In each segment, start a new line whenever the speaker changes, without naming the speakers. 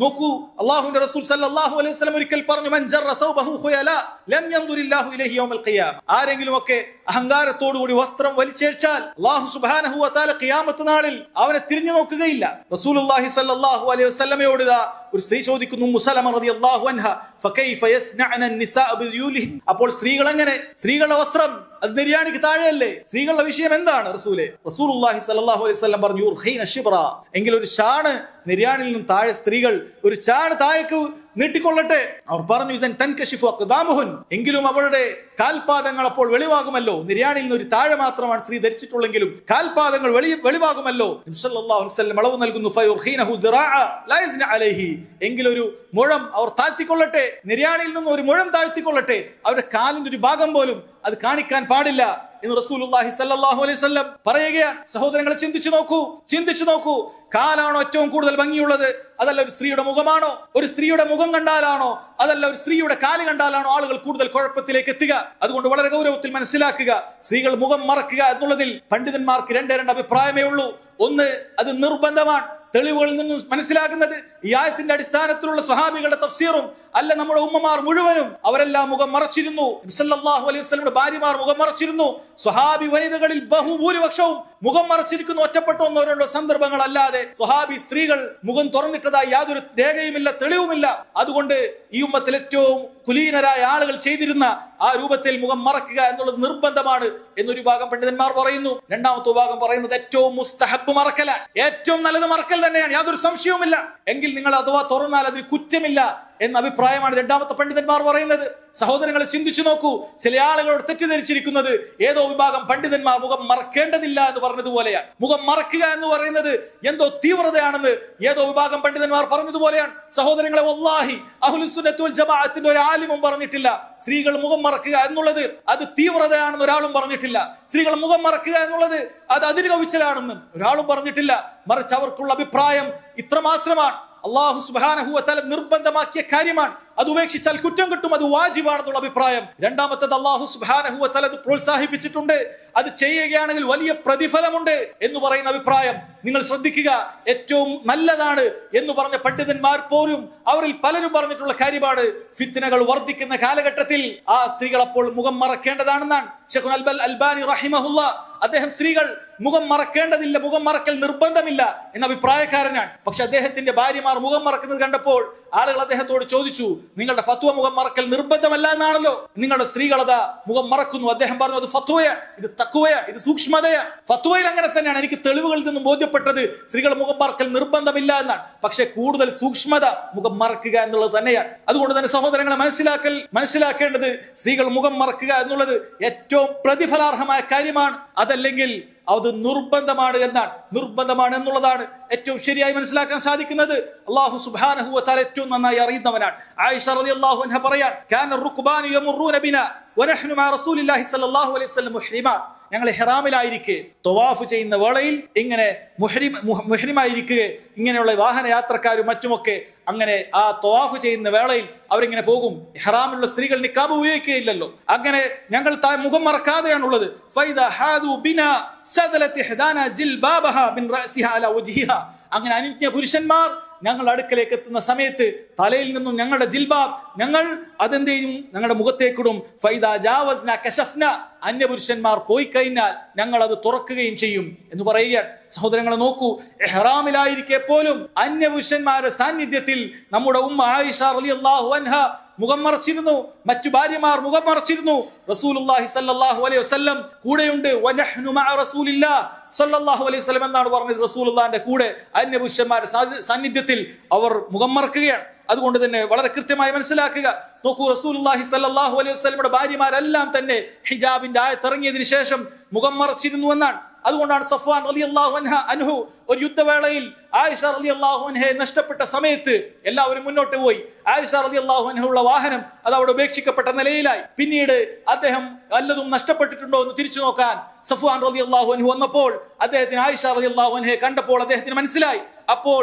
നോക്കൂ, അല്ലാഹുവിന്റെ റസൂൽ സല്ലല്ലാഹു അലൈഹി വസല്ലം ഒരിക്കൽ പറഞ്ഞു, മൻ ജറ സൗബഹു ഖുയല ലം യൻദുരില്ലാഹു ഇലൈഹി യൗമൽ ഖിയാമ. ആരെങ്കിലും ഒക്കെ അഹങ്കാരത്തോടു കൂടി വസ്ത്രം വലിച്ചേച്ചാൽ അല്ലാഹു സുബ്ഹാനഹു വ തആല ഖിയാമത്ത് നാളിൽ അവനെ തിരിഞ്ഞു നോക്കുകയില്ല. റസൂലുള്ളാഹി സല്ലല്ലാഹു അലൈഹി വസല്ലമയോട് ഒരു സ്ത്രീ ചോദിക്കുന്നു, ഉമ്മു സലമ റളിയല്ലാഹു അൻഹ, ഫകൈഫ യസ്നഅന നിസാഅ ബിയുലിഹിൻ. അപ്പോൾ സ്ത്രീകൾ എങ്ങനെ, സ്ത്രീകളുടെ വസ്ത്രം അത് നിര്യാണിക്ക് താഴെയല്ലേ, സ്ത്രീകളുടെ വിഷയം എന്താണ് റസൂലേ? റസൂലുള്ളാഹി സ്വല്ലല്ലാഹു അലൈഹി വസല്ലം പറഞ്ഞു, യുർഖീന ശിബ്റ, എങ്കിൽ ഒരു ചാണ് നിര്യാണിൽ നിന്നും താഴെ സ്ത്രീകൾ ഒരു ചാണ് താഴേക്ക് നീട്ടിക്കൊള്ളട്ടെ. അവർ പറഞ്ഞു, ഇദൻ തൻകശിഫു അഖ്ദാമുഹുൻ, എങ്കിലും അവളുടെ കാൽപാദങ്ങൾ അപ്പോൾ വെളിവാകുമല്ലോ. നിര്യാണിൽ നിന്ന് ഒരു താഴെ മാത്രമാണ് സ്ത്രീ ധരിച്ചിട്ടുള്ളെങ്കിലും കാൽപാദങ്ങൾ വെളിവാകുമല്ലോ. നബി സല്ലല്ലാഹു അലൈഹി വസല്ലം അളവ് നൽകുന്നു, ഫയുർഖീനഹു ദിറാഅ ലാ യസ്ന അലൈഹി, എങ്കിലൊരു മുഴം അവർ താഴ്ത്തിക്കൊള്ളട്ടെ, നിര്യാണിൽ നിന്ന് ഒരു മുഴം താഴ്ത്തിക്കൊള്ളട്ടെ, അവരുടെ കാലിന്റെ ഒരു ഭാഗം പോലും അത് കാണിക്കാൻ പാടില്ല എന്ന് റസൂലുള്ളാഹി സ്വല്ലല്ലാഹു അലൈഹി വസല്ലം പറയുകയാണ്. സഹോദരങ്ങളെ, ചിന്തിച്ചു നോക്കൂ, കാലാണോ ഏറ്റവും കൂടുതൽ ഭംഗിയുള്ളത്? അതല്ല ഒരു സ്ത്രീയുടെ മുഖമാണോ? ഒരു സ്ത്രീയുടെ മുഖം കണ്ടാലാണോ, അതല്ല ഒരു സ്ത്രീയുടെ കാല് കണ്ടാലാണോ ആളുകൾ കൂടുതൽ കുഴപ്പത്തിലേക്ക് എത്തുക? അതുകൊണ്ട് വളരെ ഗൗരവത്തിൽ മനസ്സിലാക്കുക, സ്ത്രീകൾ മുഖം മറക്കുക എന്നുള്ളതിൽ പണ്ഡിതന്മാർക്ക് രണ്ട് അഭിപ്രായമേ ഉള്ളൂ. ഒന്ന്, അത് നിർബന്ധമാണ്. തെളിവുകളിൽ നിന്നും മനസ്സിലാക്കുന്നത് ഈ ആയത്തിന്റെ അടിസ്ഥാനത്തിലുള്ള സ്വഹാബികളുടെ തഫ്സീറും അല്ല, നമ്മുടെ ഉമ്മമാർ മുഴുവനും അവരെല്ലാം മുഖം മറച്ചിരുന്നു. നബി സല്ലല്ലാഹു അലൈഹി വസല്ലമയുടെ ഭാര്യമാർ മുഖം മറച്ചിരുന്നു. സ്വഹാബി വനിതകളിൽ ബഹുഭൂരിപക്ഷവും മുഖം മറച്ചിരിക്കുന്നു. ഒറ്റപ്പെട്ട ഒന്നോ രണ്ടോ സന്ദർഭങ്ങൾ അല്ലാതെ സ്വഹാബി സ്ത്രീകൾ മുഖം തുറന്നിട്ടതായി യാതൊരു രേഖയുമില്ല, തെളിവുമില്ല. അതുകൊണ്ട് ഈ ഉമ്മത്തിൽ ഏറ്റവും കുലീനരായ ആളുകൾ ചെയ്തിരുന്ന ആ രൂപത്തിൽ മുഖം മറക്കുക എന്നുള്ളത് നിർബന്ധമാണ് എന്നൊരു ഭാഗം പണ്ഡിതന്മാർ പറയുന്നു. രണ്ടാമത്തെ ഭാഗം പറയുന്നത് ഏറ്റവും മുസ്തഹബ് മറക്കലാണ്, ഏറ്റവും നല്ലത് മറക്കൽ തന്നെയാണ്, യാതൊരു സംശയവുമില്ല. എങ്കിൽ നിങ്ങൾ അഥവാ തുറന്നാൽ അതിൽ കുറ്റമില്ല എന്ന അഭിപ്രായമാണ് രണ്ടാമത്തെ പണ്ഡിതന്മാർ പറയുന്നത്. സഹോദരങ്ങളെ, ചിന്തിച്ചു നോക്കൂ, ചില ആളുകളോട് തെറ്റിദ്ധരിച്ചിരിക്കുന്നത് ഏതോ വിഭാഗം പണ്ഡിതന്മാർ മുഖം മറക്കേണ്ടതില്ല എന്ന് പറഞ്ഞതുപോലെയാണ്. മുഖം മറക്കുക എന്ന് പറയുന്നത് എന്തോ തീവ്രതയാണെന്ന് ഏതോ വിഭാഗം പണ്ഡിതന്മാർ പറഞ്ഞതുപോലെയാണ്. സഹോദരങ്ങളെ, വല്ലാഹി അഹ്ലുസ് സുന്നത്ത് വൽ ജമാഅത്തിന്റെ ഒരു ആലിമും പറഞ്ഞിട്ടില്ല സ്ത്രീകൾ മുഖം മറക്കുക എന്നുള്ളത് അത് തീവ്രതയാണെന്ന് ഒരാളും പറഞ്ഞിട്ടില്ല. സ്ത്രീകൾ മുഖം മറക്കുക എന്നുള്ളത് അത് അതിര് കവിച്ചലാണെന്നും ഒരാളും പറഞ്ഞിട്ടില്ല. മറിച്ച് അവർക്കുള്ള അഭിപ്രായം ഇത്രമാത്രമാണ്, അല്ലാഹു സുബ്ഹാനഹു വ തആല നിർബന്ധമാക്കിയ കാര്യമാണ്, അത് ഉപേക്ഷിച്ചാൽ കുറ്റം കിട്ടും, അത് വാജിബാണെന്നുള്ള അഭിപ്രായം. രണ്ടാമത്തേത്, അല്ലാഹു സുബ്ഹാനഹു വ തആല പ്രോത്സാഹിപ്പിച്ചിട്ടുണ്ട്, അത് ചെയ്യുകയാണെങ്കിൽ വലിയ പ്രതിഫലമുണ്ട് എന്ന് പറയുന്ന അഭിപ്രായം. നിങ്ങൾ ശ്രദ്ധിക്കുക, ഏറ്റവും നല്ലതാണ് എന്ന് പറഞ്ഞ പണ്ഡിതന്മാർ പോലും അവരിൽ പലരും പറഞ്ഞിട്ടുള്ള കാര്യമാണ്, ഫിത്നകൾ വർദ്ധിക്കുന്ന കാലഘട്ടത്തിൽ ആ സ്ത്രീകൾ അപ്പോൾ മുഖം മറക്കേണ്ടതാണെന്നാണ്. ശൈഖുൽ അൽബാനി റഹിമഹുല്ലാ അദ്ദേഹം സ്ത്രീകൾ മുഖം മറക്കേണ്ടതില്ല, മുഖം മറക്കൽ നിർബന്ധമില്ല എന്ന അഭിപ്രായക്കാരനാണ്. പക്ഷെ അദ്ദേഹത്തിന്റെ ഭാര്യമാർ മുഖം മറക്കുന്നത് കണ്ടപ്പോൾ ആളുകൾ അദ്ദേഹത്തോട് ചോദിച്ചു, നിങ്ങളുടെ ഫത്വ മുഖം മറക്കൽ നിർബന്ധമല്ല എന്നാണല്ലോ, നിങ്ങളുടെ സ്ത്രീകളതാ മുഖം മറക്കുന്നു. അദ്ദേഹം പറഞ്ഞു, അത് ഫത്വയാണ്, ഇത് തഖ്വയാണ്, ഇത് സൂക്ഷ്മതയാണ്. ഫത്വയിൽ അങ്ങനെ തന്നെയാണ്, എനിക്ക് തെളിവുകളിൽ നിന്നും ബോധ്യപ്പെട്ടത് സ്ത്രീകൾ മുഖം മറക്കൽ നിർബന്ധമില്ല എന്നാണ്. പക്ഷെ കൂടുതൽ സൂക്ഷ്മത മുഖം മറക്കുക എന്നുള്ളത് തന്നെയാണ്. അതുകൊണ്ട് തന്നെ സഹോദരങ്ങളെ, മനസ്സിലാക്കേണ്ടത് സ്ത്രീകൾ മുഖം മറക്കുക എന്നുള്ളത് ഏറ്റവും പ്രതിഫലാർഹമായ കാര്യമാണ്, അതല്ലെങ്കിൽ അത് നിർബന്ധമാണ് എന്നുള്ളതാണ് ഏറ്റവും ശരിയായി മനസ്സിലാക്കാൻ സാധിക്കുന്നത്. അല്ലാഹു സുബ്ഹാനഹു വ തആല ഏറ്റവും നന്നായി അറിയുന്നവനാണ്. ആയിഷ റളിയല്ലാഹു അൻഹ പറയാൻ, കാന റുക്ബാനു യമുറൂന ബിനാ വനഹ്നു മഅ റസൂലില്ലാഹി സ്വല്ലല്ലാഹു അലൈഹി വസല്ലം മുഹ്രിമാ, ഞങ്ങൾ ഇഹ്റാമിലായിരിക്കെ തവാഫ് ചെയ്യുന്ന വേളയിൽ ഇങ്ങനെ മുഹ്രിമായിരിക്കുക, ഇങ്ങനെയുള്ള വാഹനയാത്രക്കാരും മറ്റുമൊക്കെ അങ്ങനെ ആ തവാഫ് ചെയ്യുന്ന വേളയിൽ അവരിങ്ങനെ പോകും. ഇഹ്റാമിലുള്ള സ്ത്രീകൾ നിക്കാബ് ഉപയോഗിക്കുകയില്ലല്ലോ. അങ്ങനെ ഞങ്ങൾ മുഖം മറക്കാതെയാണുള്ളത്. അങ്ങനെ അനിജ്ഞ പുരുഷന്മാർ ഞങ്ങളുടെ അടുക്കലേക്ക് എത്തുന്ന സമയത്ത് തലയിൽ നിന്നും ഞങ്ങളുടെ ജിൽബാബ് ഞങ്ങൾ അതെന്തെയും ഞങ്ങളുടെ മുഖത്തേക്കിടും. അന്യപുരുഷന്മാർ പോയി കഴിഞ്ഞാൽ ഞങ്ങൾ അത് തുറക്കുകയും ചെയ്യും എന്ന് പറയുകയാണ്. സഹോദരങ്ങളെ നോക്കൂ, ഇഹ്റാമിലായിരിക്കെ പോലും അന്യപുരുഷന്മാരുടെ സാന്നിധ്യത്തിൽ നമ്മുടെ ഉമ്മ ആയിഷ റളിയല്ലാഹു അൻഹ മുഖം മറച്ചിരുന്നു, മറ്റു ഭാര്യമാർ മുഖം മറച്ചിരുന്നു. റസൂലുള്ളാഹി സ്വല്ലല്ലാഹു അലൈഹി വസല്ലം കൂടെയുണ്ട്. വനഹ്നു മഅ റസൂലില്ലാഹ് സ്വല്ലല്ലാഹു അലൈഹി വസല്ലം എന്നാണ് പറഞ്ഞത്. റസൂലുള്ളാഹിന്റെ കൂടെ അന്യപുരുഷന്മാരുടെ സാന്നിധ്യത്തിൽ അവർ മുഖം മറക്കുകയാണ്. അതുകൊണ്ട് തന്നെ വളരെ കൃത്യമായി മനസ്സിലാക്കുക. നോക്കൂ, റസൂലുള്ളാഹി സ്വല്ലല്ലാഹു അലൈഹി വസല്ലമയുടെ ഭാര്യമാരെല്ലാം തന്നെ ഹിജാബിന്റെ ആയത്ത് ഇറങ്ങിയതിനു ശേഷം മുഖം മറച്ചിരുന്നു എന്നാണ്. അതുകൊണ്ടാണ് സഫ്വാൻ റളിയല്ലാഹു അൻഹു ഒരു യുദ്ധവേളയിൽ ആയിഷ റളിയല്ലാഹു അൻഹയെ നഷ്ടപ്പെട്ട സമയത്ത് എല്ലാവരും മുന്നോട്ട് പോയി. ആയിഷ റളിയല്ലാഹു അൻഹയുള്ള വാഹനം അത് അവിടെ ഉപേക്ഷിക്കപ്പെട്ട നിലയിലായി. പിന്നീട് അദ്ദേഹം വല്ലതും നഷ്ടപ്പെട്ടിട്ടുണ്ടോ എന്ന് തിരിച്ചു നോക്കാൻ സഫ്വാൻ റളിയല്ലാഹു അൻഹു വന്നപ്പോൾ അദ്ദേഹത്തിന് ആയിഷ റളിയല്ലാഹു അൻഹയെ കണ്ടപ്പോൾ അദ്ദേഹത്തിന് മനസ്സിലായി. അപ്പോൾ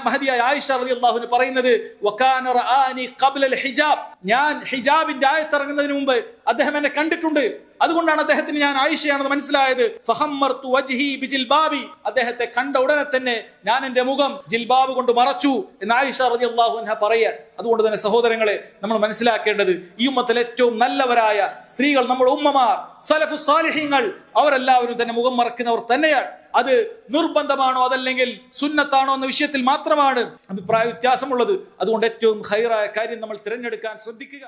മഹദിയായ ആയിഷ റളിയല്ലാഹു അൻഹ പറയുന്നത്, വകാന റആനി ഖബ്ല അൽ ഹിജാബ്, ഞാൻ ഹിജാബിന്റെ ആയത്ത് ഇറങ്ങുന്നതിന് മുമ്പ് അദ്ദേഹം എന്നെ കണ്ടിട്ടുണ്ട്. അതുകൊണ്ടാണ് അദ്ദേഹത്തിന് ഞാൻ ആയിഷയാണെന്ന് മനസ്സിലായത്. ഫഹമ്മർതു വജ്ഹി ബിജിൽബാബി, അദ്ദേഹത്തെ കണ്ട ഉടനെ തന്നെ ഞാൻ എന്റെ മുഖം ജിൽബാബ് കൊണ്ട് മറച്ചു എന്ന് ആയിഷ റളിയല്ലാഹു അൻഹ പറയാൻ. അതുകൊണ്ട് തന്നെ സഹോദരങ്ങളെ, നമ്മൾ മനസ്സിലാക്കേണ്ടത് ഈ ഉമ്മത്തിൽ ഏറ്റവും നല്ലവരായ സ്ത്രീകൾ, നമ്മുടെ ഉമ്മമാർ, സലഫു സാലിഹീങ്ങൾ, അവരെല്ലാവരും തന്നെ മുഖം മറക്കുന്നവർ തന്നെയാണ്. അത് നിർബന്ധമാണോ അതല്ലെങ്കിൽ സുന്നത്താണോ എന്ന വിഷയത്തിൽ മാത്രമാണ് അഭിപ്രായ വ്യത്യാസമുള്ളത്. അതുകൊണ്ട് ഏറ്റവും ഖൈറായ കാര്യം നമ്മൾ തിരഞ്ഞെടുക്കാൻ ശ്രദ്ധിക്കുക.